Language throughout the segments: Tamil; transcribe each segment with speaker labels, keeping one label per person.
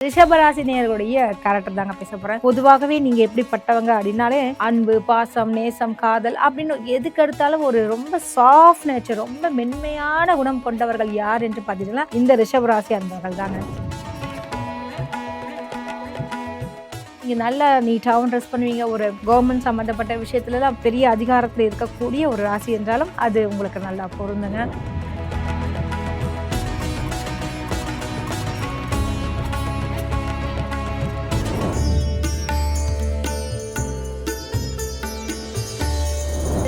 Speaker 1: ரிஷபராசி நேயர்களுடைய கேரக்டர் தாங்க பேச போறேன். பொதுவாகவே நீங்க எப்படிப்பட்டவங்க அப்படின்னாலே அன்பு, பாசம், நேசம், காதல் அப்படின்னு எதுக்கு எடுத்தாலும் ஒரு ரொம்ப சாஃப்ட் நேச்சர், ரொம்ப மென்மையான குணம் கொண்டவர்கள் யார் என்று பார்த்தீங்கன்னா இந்த ரிஷபராசி அன்பர்கள் தாங்க. நீங்க நல்ல நீட்டாகவும் ட்ரெஸ் பண்ணுவீங்க. ஒரு கவர்மெண்ட் சம்பந்தப்பட்ட விஷயத்துலலாம் பெரிய அதிகாரத்தில் இருக்கக்கூடிய ஒரு ராசி என்றாலும் அது உங்களுக்கு நல்லா பொருந்துங்க.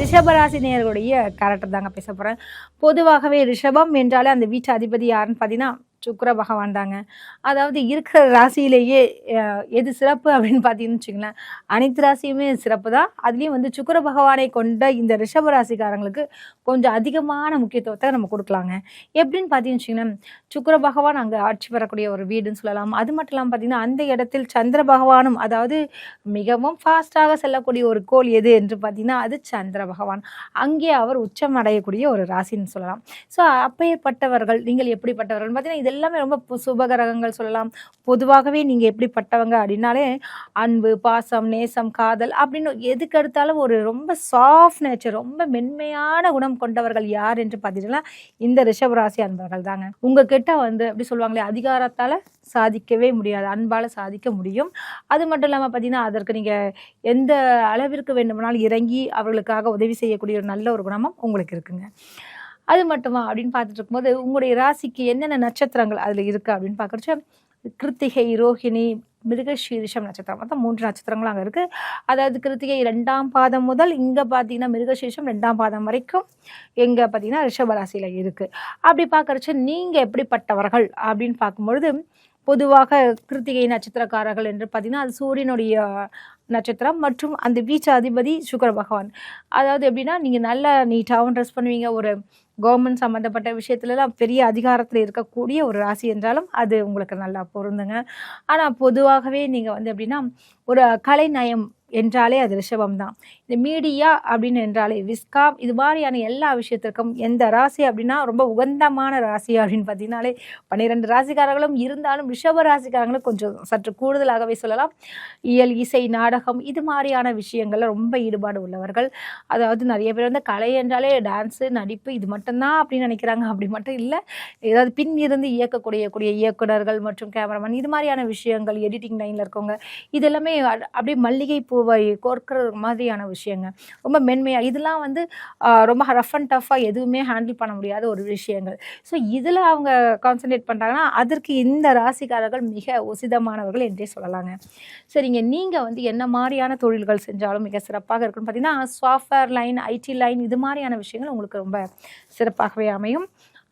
Speaker 1: ரிஷபராசி நேயர்களுடைய கேரக்டர் தாங்க பேச போகிறேன். பொதுவாகவே ரிஷபம் என்றாலே அந்த வீட்டு அதிபதி யாருன்னு பார்த்தீங்கன்னா சுக்கிர பகவான் தாங்க. அதாவது இருக்கிற ராசியிலேயே எது சிறப்பு அப்படின்னு பார்த்தீங்கன்னு வச்சுங்களேன், அனைத்து ராசியுமே சிறப்பு தான். அதுலேயும் வந்து சுக்கிர பகவானை கொண்ட இந்த ரிஷப ராசிக்காரங்களுக்கு கொஞ்சம் அதிகமான முக்கியத்துவத்தை நம்ம கொடுக்கலாங்க. எப்படின்னு பார்த்தீங்கன்னு வச்சுங்களேன், சுக்கிர பகவான் அங்கே ஆட்சி பெறக்கூடிய ஒரு வீடுன்னு சொல்லலாம். அது மட்டும் இல்லாமல் பார்த்தீங்கன்னா அந்த இடத்தில் சந்திர பகவானும், அதாவது மிகவும் ஃபாஸ்ட்டாக செல்லக்கூடிய ஒரு கோள் எது என்று பார்த்தீங்கன்னா அது சந்திர பகவான். அங்கே அவர் உச்சம் அடையக்கூடிய ஒரு ராசின்னு சொல்லலாம். ஸோ அப்பேற்பட்டவர்கள் நீங்கள் எப்படிப்பட்டவர்கள் பார்த்தீங்கன்னா எல்லாமே ரொம்ப சுபகிரகங்கள் சொல்லலாம். பொதுவாகவே நீங்கள் எப்படிப்பட்டவங்க அப்படின்னாலே அன்பு, பாசம், நேசம், காதல் அப்படின்னு எதுக்கு எடுத்தாலும் ஒரு ரொம்ப சாஃப்ட் நேச்சர், ரொம்ப மென்மையான குணம் கொண்டவர்கள் யார் என்று பார்த்தீங்கன்னா இந்த ரிஷபராசி அன்பர்கள் தாங்க. உங்ககிட்ட வந்து அப்படி சொல்லுவாங்களே, அதிகாரத்தால் சாதிக்கவே முடியாது, அன்பால் சாதிக்க முடியும். அது மட்டும் இல்லாமல் பார்த்தீங்கன்னா அதற்கு நீங்கள் எந்த அளவிற்கு வேண்டுமானாலும் இறங்கி அவர்களுக்காக உதவி செய்யக்கூடிய ஒரு நல்ல ஒரு குணமும் உங்களுக்கு இருக்குங்க. அது மட்டுமா அப்படின்னு பார்த்துட்டு இருக்கும்போது உங்களுடைய ராசிக்கு என்னென்ன நட்சத்திரங்கள் அதில் இருக்குது அப்படின்னு பார்க்குறச்ச கிருத்திகை, ரோஹிணி, மிருகசீரிஷம் நட்சத்திரம், மொத்தம் 3 நட்சத்திரங்கள் அங்கே இருக்குது. அதாவது கிருத்திகை 2ஆம் பாதம் முதல் இங்கே பார்த்தீங்கன்னா மிருகசீரிஷம் 2ஆம் பாதம் வரைக்கும் எங்கே பார்த்தீங்கன்னா ரிஷபராசியில் இருக்குது. அப்படி பார்க்குறச்ச நீங்கள் எப்படிப்பட்டவர்கள் அப்படின்னு பார்க்கும்பொழுது பொதுவாக கிருத்திகை நட்சத்திரக்காரர்கள் என்று பார்த்தீங்கன்னா அது சூரியனுடைய நட்சத்திரம் மற்றும் அந்த வீச்சு அதிபதி சுக்கிர பகவான். அதாவது எப்படின்னா நீங்கள் நல்ல நீட்டாகவும் ட்ரெஸ் பண்ணுவீங்க. ஒரு கவர்மெண்ட் சம்மந்தப்பட்ட விஷயத்துலலாம் பெரிய அதிகாரத்தில் இருக்கக்கூடிய ஒரு ராசி என்றாலும் அது உங்களுக்கு நல்லா பொருந்துங்க. ஆனால் பொதுவாகவே நீங்கள் வந்து எப்படின்னா ஒரு கலைநயம் என்றாலே அது ரிஷபம் தான். இந்த மீடியா அப்படின்னு என்றாலே விஸ்காம், இது மாதிரியான எல்லா விஷயத்திற்கும் எந்த ராசி அப்படின்னா ரொம்ப உகந்தமான ராசி அப்படின்னு பார்த்தீங்கன்னாலே 12 ராசிக்காரர்களும் இருந்தாலும் ரிஷப ராசிக்காரங்களும் கொஞ்சம் சற்று கூடுதலாகவே சொல்லலாம். இயல், இசை, நாடகம் இது மாதிரியான விஷயங்கள்ல ரொம்ப ஈடுபாடு உள்ளவர்கள். அதாவது நிறைய பேர் வந்து கலை என்றாலே டான்ஸு, நடிப்பு இது மட்டும்தான் அப்படின்னு நினைக்கிறாங்க. அப்படி மட்டும் இல்லை, ஏதாவது பின் இருந்து இயக்கக்கூடிய இயக்குனர்கள் மற்றும் கேமராமேன் இது மாதிரியான விஷயங்கள், எடிட்டிங் லைனில் இருக்கவங்க, இது எல்லாமே அப்படியே மல்லிகை பூவை கோர்க்கிற மாதிரியான விஷயங்க. ரொம்ப மென்மையாக இதெல்லாம் வந்து ரொம்ப ரஃப் அண்ட் டஃப்பாக எதுவுமே ஹேண்டில் பண்ண முடியாத ஒரு விஷயங்கள். ஸோ இதில் அவங்க கான்சன்ட்ரேட் பண்ணுறாங்கன்னா அதற்கு இந்த ராசிக்காரர்கள் மிக உசிதமானவர்கள் என்றே சொல்லலாங்க. சரிங்க, நீங்கள் வந்து என்ன மாதிரியான தொழில்கள் செஞ்சாலும் மிக சிறப்பாக இருக்குன்னு பார்த்தீங்கன்னா சாஃப்ட்வேர் லைன், ஐடி லைன் இது மாதிரியான விஷயங்கள் உங்களுக்கு ரொம்ப சிறப்பாகவே அமையும்.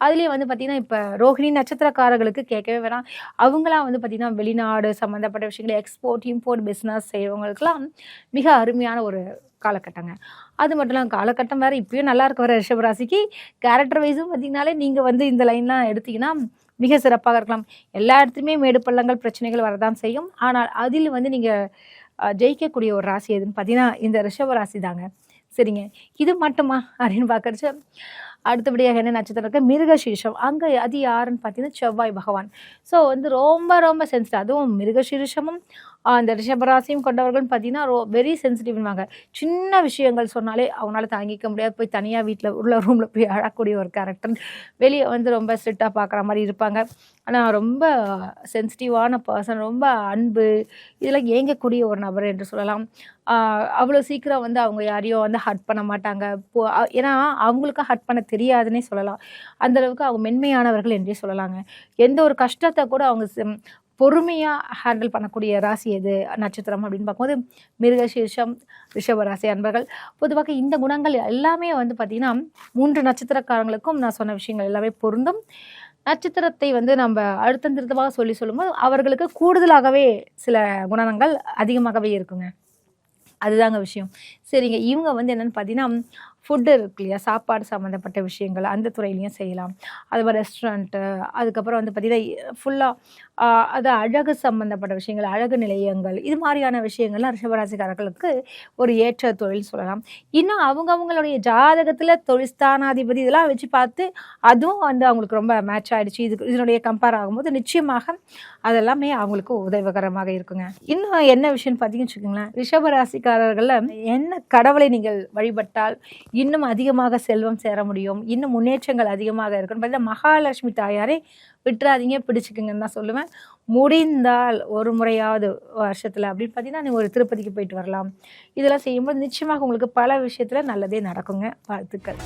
Speaker 1: அதுலேயே வந்து பார்த்திங்கன்னா இப்போ ரோஹிணி நட்சத்திரக்காரர்களுக்கு கேட்கவே வேணாம். அவங்களாம் வந்து பார்த்திங்கன்னா வெளிநாடு சம்மந்தப்பட்ட விஷயங்கள், எக்ஸ்போர்ட், இம்போர்ட் பிஸ்னஸ் செய்கிறவங்களுக்கெல்லாம் மிக அருமையான ஒரு காலகட்டங்க. அது மட்டும் இல்லாமல் காலகட்டம் வேறு இப்பயும் நல்லா இருக்க வர ரிஷபராசிக்கு கேரக்டர் வைஸும் பார்த்திங்கனாலே நீங்கள் வந்து இந்த லைன்லாம் எடுத்திங்கன்னா மிக சிறப்பாக இருக்கலாம். எல்லா இடத்துலையுமே மேடு பள்ளங்கள் பிரச்சனைகள் வரதான் செய்யும். ஆனால் அதில் வந்து நீங்கள் ஜெயிக்கக்கூடிய ஒரு ராசி எதுன்னு பார்த்தீங்கன்னா இந்த ரிஷபராசி தாங்க. சரிங்க, இது மட்டுமா அப்படின்னு பார்க்குறச்சு அடுத்தபடியாக என்ன நட்சத்திரம் இருக்குது, மிருகசீரிஷம். அங்கே அது யாருன்னு பார்த்தீங்கன்னா செவ்வாய் பகவான். ஸோ வந்து ரொம்ப ரொம்ப சென்சிட்டிவ். அதுவும் மிருகசீரிஷமும் அந்த ரிஷபராசியும் கொண்டவர்கள்னு பார்த்தீங்கன்னா வெரி சென்சிட்டிவ்வாங்க. சின்ன விஷயங்கள் சொன்னாலே அவங்களால தாங்கிக்க முடியாது. போய் தனியாக வீட்டில் உள்ள ரூமில் போய் அழக்கூடிய ஒரு கேரக்டர். வெளியே வந்து ரொம்ப ஸ்ட்ரிக்டாக பார்க்குற மாதிரி இருப்பாங்க. ஆனால் ரொம்ப சென்சிட்டிவான பர்சன், ரொம்ப அன்பு இதெல்லாம் ஏங்கக்கூடிய ஒரு நபர் என்று சொல்லலாம். அவ்வளோ சீக்கிரம் வந்து அவங்க யாரையும் வந்து ஹர்ட் பண்ண மாட்டாங்க. ஏன்னா அவங்களுக்கு ஹர்ட் பண்ண தெரியாதுன்னே சொல்லலாம். அந்தளவுக்கு அவங்க மென்மையானவர்கள் என்றே சொல்லலாங்க. எந்த ஒரு கஷ்டத்தை கூட அவங்க பொறுமையாக ஹேண்டில் பண்ணக்கூடிய ராசி எது நட்சத்திரம் அப்படின்னு பார்க்கும்போது மிருகசீரிஷம், ரிஷபராசி அன்பர்கள். பொதுவாக இந்த குணங்கள் எல்லாமே வந்து பார்த்திங்கன்னா 3 நட்சத்திரக்காரங்களுக்கும் நான் சொன்ன விஷயங்கள் எல்லாமே பொருந்தும். நட்சத்திரத்தை வந்து நம்ம அழுத்தம் திருத்தமாக சொல்லும்போது அவர்களுக்கு கூடுதலாகவே சில குணங்கள் அதிகமாகவே இருக்குங்க. அதுதாங்க விஷயம். சரிங்க, இவங்க வந்து என்னென்னு பார்த்தீங்கன்னா ஃபுட்டு இருக்கு இல்லையா, சாப்பாடு சம்மந்தப்பட்ட விஷயங்கள் அந்த துறையிலையும் செய்யலாம். அதுமாதிரி ரெஸ்டாரண்ட்டு, அதுக்கப்புறம் வந்து பார்த்திங்கன்னா ஃபுல்லாக அது அழகு சம்மந்தப்பட்ட விஷயங்கள், அழகு நிலையங்கள், இது மாதிரியான விஷயங்கள்லாம் ரிஷபராசிக்காரர்களுக்கு ஒரு ஏற்ற தொழில் சொல்லலாம். இன்னும் அவங்களுடைய ஜாதகத்தில் தொழில்ஸ்தானாதிபதி இதெல்லாம் வச்சு பார்த்து அதுவும் வந்து அவங்களுக்கு ரொம்ப மேட்ச் ஆகிடுச்சு, இதனுடைய கம்பேர் ஆகும்போது நிச்சயமாக அதெல்லாமே அவங்களுக்கு உதவிகரமாக இருக்குங்க. இன்னும் என்ன விஷயம்னு பார்த்தீங்கன்னு வச்சுக்கோங்களேன், ரிஷபராசிக்காரர்களில் என்ன கடவுளை நீங்கள் வழிபட்டால் இன்னும் அதிகமாக செல்வம் சேர முடியும், இன்னும் முன்னேற்றங்கள் அதிகமாக இருக்குன்னு பார்த்தீங்கன்னா மகாலட்சுமி தாயாரை விட்டுறாதீங்க, பிடிச்சிக்குங்கன்னு தான் சொல்லுவேன். முடிந்தால் ஒரு முறையாவது வருஷத்தில் அப்படின்னு பார்த்தீங்கன்னா நீங்கள் ஒரு திருப்பதிக்கு போயிட்டு வரலாம். இதெல்லாம் செய்யும்போது நிச்சயமாக உங்களுக்கு பல விஷயத்தில் நல்லதே நடக்குங்க. வாழ்த்துக்கள்.